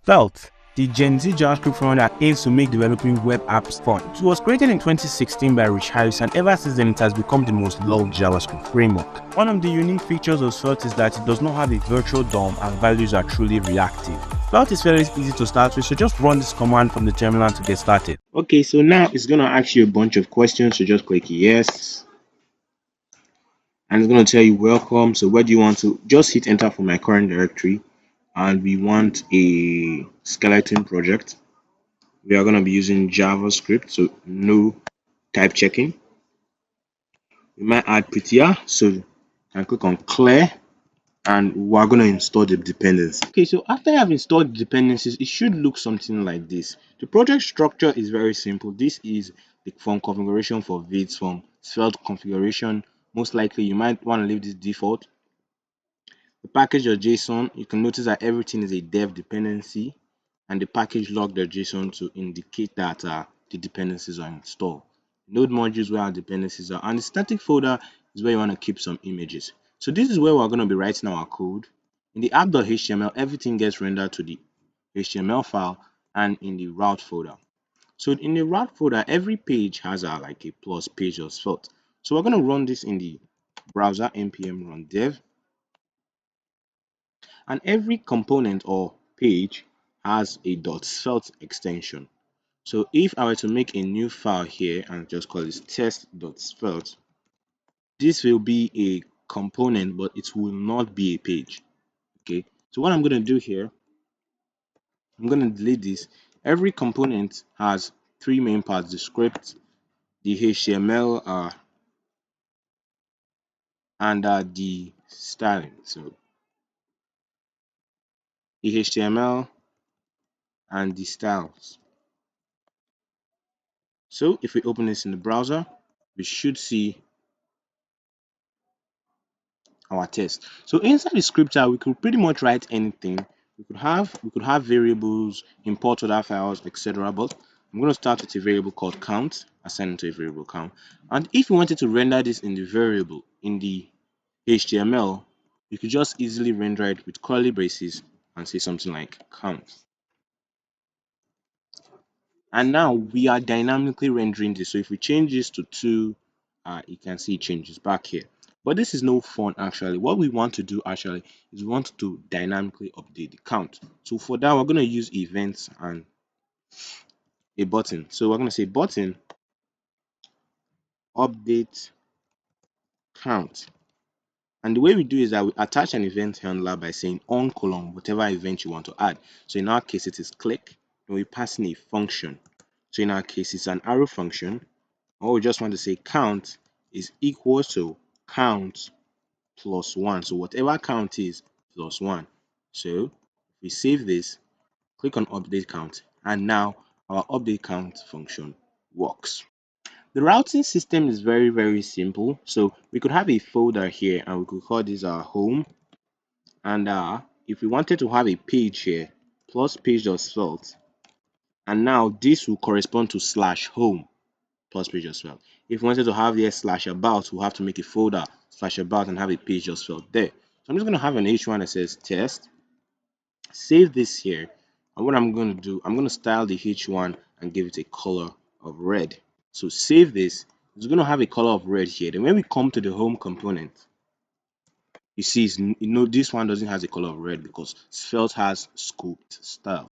Svelte, the Gen Z JavaScript framework that aims to make developing web apps fun. It was created in 2016 by Rich Harris, and ever since then it has become the most loved JavaScript framework. One of the unique features of Svelte is that it does not have a virtual DOM and values are truly reactive. Svelte is fairly easy to start with, so just run this command from the terminal to get started. Okay, so now it's going to ask you a bunch of questions, so just click yes. And it's going to tell you welcome. So where do you want to just hit enter for my current directory, and we want a skeleton project. We are going to be using JavaScript, so no type checking. We might add prettier, so you can click on clear, and we're going to install the dependencies. Okay, so after you have installed the dependencies, it should look something like this. The project structure is very simple. This is the form configuration for vids from Svelte configuration. Most likely you might want to leave this default. The package.json, you can notice that everything is a dev dependency, and the package log.json to indicate that the dependencies are installed. Node modules where our dependencies are, and the static folder is where you want to keep some images. So this is where we're going to be writing our code. In the app.html, everything gets rendered to the HTML file and in the route folder. So in the route folder, every page has like a plus page or svelte. So we're going to run this in the browser npm run dev. And every component or page has a .svelte extension. So if I were to make a new file here and just call this test.svelte, this will be a component, but it will not be a page. Okay, so what I'm going to do here, I'm going to delete this. Every component has three main parts: the script, the HTML, and the styling. So the HTML and the styles. So if we open this in the browser, we should see our test. So inside the scripter, we could pretty much write anything. We could have variables, import other files, etc. But I'm going to start with a variable called count, assign it to a variable count. And if you wanted to render this in the variable in the HTML, you could just easily render it with curly braces and say something like count. And now we are dynamically rendering this. So if we change this to 2, you can see it changes back here. But this is no fun actually. What we want to do actually is we want to dynamically update the count. So for that, we're going to use events and a button. So we're going to say button update count. And the way we do is that we attach an event handler by saying on column whatever event you want to add. So in our case, it is click, and we pass in a function. So in our case, it's an arrow function. Or we just want to say count is equal to count plus 1. So whatever count is plus 1. So we save this, click on update count, and now our update count function works. The routing system is very, very simple. So we could have a folder here and we could call this our home. And if we wanted to have a page here, plus page.svelte, and now this will correspond to /home plus page as well. If we wanted to have the /about, we'll have to make a folder /about and have a page just filled there. So I'm just going to have an h1 that says test, save this here, and what I'm going to do, I'm going to style the h1 and give it a color of red. So save this. It's going to have a color of red here. Then when we come to the home component, you see, this one doesn't have a color of red because Svelte has scoped style.